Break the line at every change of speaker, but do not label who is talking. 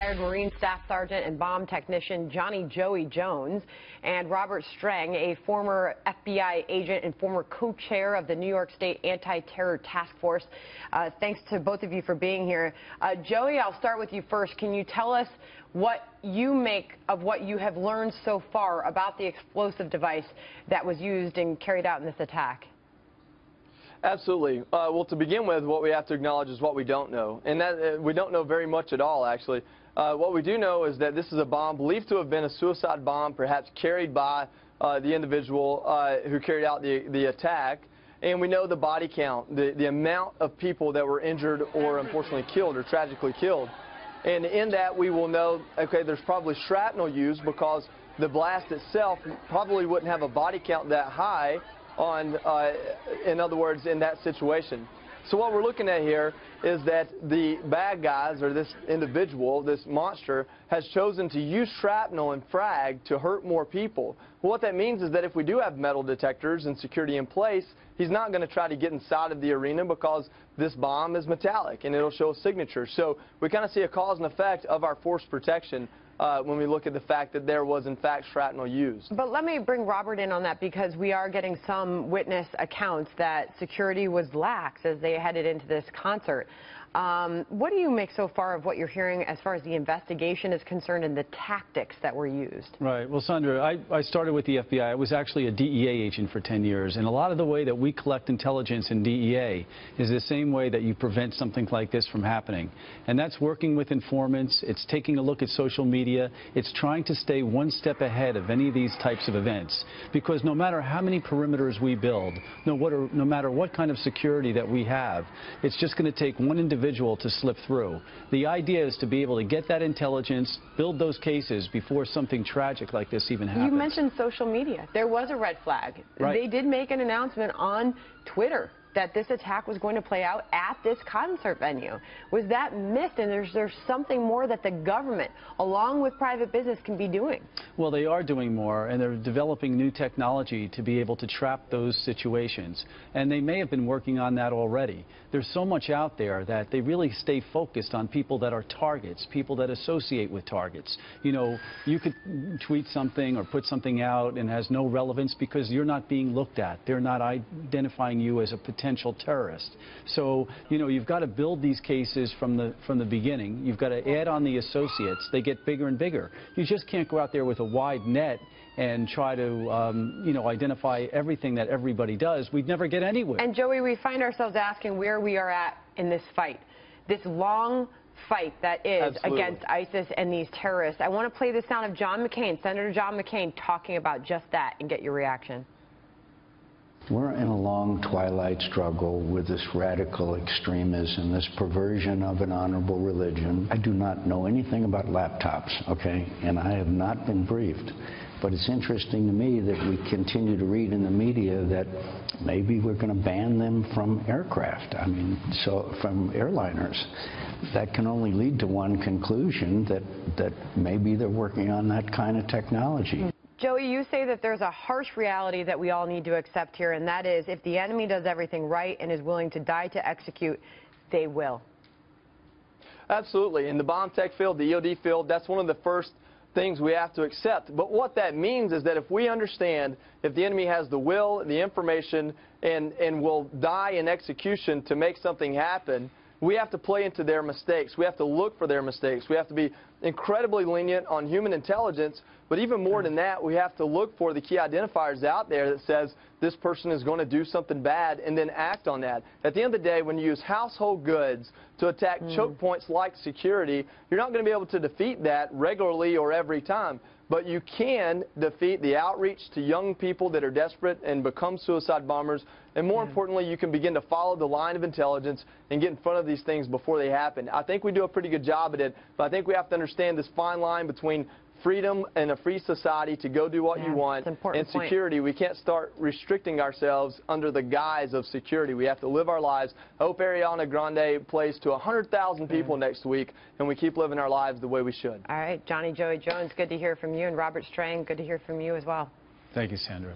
Retired Marine Staff Sergeant and bomb technician Johnny Joey Jones, and Robert Strang, a former FBI agent and former co-chair of the New York State Anti-Terror Task Force. Thanks to both of you for being here. Joey, I'll start with you first. Can you tell us what you make of what you have learned so far about the explosive device that was used and carried out in this attack?
Absolutely. Well, to begin with, what we have to acknowledge is what we don't know, and that we don't know very much at all, actually. What we do know is that this is a bomb believed to have been a suicide bomb, perhaps carried by the individual who carried out the attack, and we know the body count, the amount of people that were injured or unfortunately killed or tragically killed. And in that, we will know, okay, there's probably shrapnel used because the blast itself probably wouldn't have a body count that high on, in other words, in that situation. So what we're looking at here is that the bad guys, or this individual, this monster, has chosen to use shrapnel and frag to hurt more people. Well, what that means is that if we do have metal detectors and security in place, he's not going to try to get inside of the arena because this bomb is metallic and it'll show a signature. So we kind of see a cause and effect of our force protection when we look at the fact that there was, in fact, shrapnel used.
But let me bring Robert in on that, because we are getting some witness accounts that security was lax as they headed into this concert. What do you make so far of what you're hearing as far as the investigation is concerned and the tactics that were used?
Right. Well, Sandra, I started with the FBI. I was actually a DEA agent for 10 years, and a lot of the way that we collect intelligence in DEA is the same way that you prevent something like this from happening. And that's working with informants. It's taking a look at social media. It's trying to stay one step ahead of any of these types of events. Because no matter how many perimeters we build, no matter what kind of security that we have, it's just going to take one individual to slip through. The idea is to be able to get that intelligence, build those cases before something tragic like this even happens.
You mentioned social media. There was a red flag.
Right.
They did make an announcement on Twitter that this attack was going to play out at this concert venue. Was that missed? And there's something more that the government, along with private business, can be doing? Well,
they are doing more, and they're developing new technology to be able to trap those situations. And they may have been working on that already. There's so much out there that they really stay focused on people that are targets, people that associate with targets. You know, you could tweet something or put something out and has no relevance because you're not being looked at. They're not identifying you as a potential terrorist. So, you know, you've got to build these cases from the beginning. You've got to add on the associates. They get bigger and bigger. You just can't go out there with a wide net and try to, you know, identify everything that everybody does. We'd never get anywhere.
And Joey, we find ourselves asking where we are at in this fight, this long fight that is
Absolutely.
Against ISIS and these terrorists. I want to play the sound of John McCain, Senator John McCain, talking about just that and get your reaction.
We're in a long twilight struggle with this radical extremism, this perversion of an honorable religion. I do not know anything about laptops, okay, and I have not been briefed. But it's interesting to me that we continue to read in the media that maybe we're going to ban them from aircraft, I mean, so from airliners. That can only lead to one conclusion, that maybe they're working on that kind of technology.
Joey, you say that there's a harsh reality that we all need to accept here, and that is if the enemy does everything right and is willing to die to execute, they will.
Absolutely. In the bomb tech field, the EOD field, that's one of the first things we have to accept. But what that means is that if we understand if the enemy has the will, the information, and will die in execution to make something happen, we have to play into their mistakes. We have to look for their mistakes. We have to be incredibly lenient on human intelligence, but even more than that, we have to look for the key identifiers out there that says this person is going to do something bad and then act on that. At the end of the day, when you use household goods to attack choke points like security, you're not going to be able to defeat that regularly or every time. But you can defeat the outreach to young people that are desperate and become suicide bombers. And more importantly, you can begin to follow the line of intelligence and get in front of these things before they happen. I think we do a pretty good job at it, but I think we have to understand this fine line between freedom and a free society to go do what you want, and security. We can't start restricting ourselves under the guise of security. We have to live our lives. I hope Ariana Grande plays to 100,000 people next week, and we keep living our lives the way we should.
All right, Johnny Joey Jones, good to hear from you, and Robert Strang, good to hear from you as well.
Thank you, Sandra.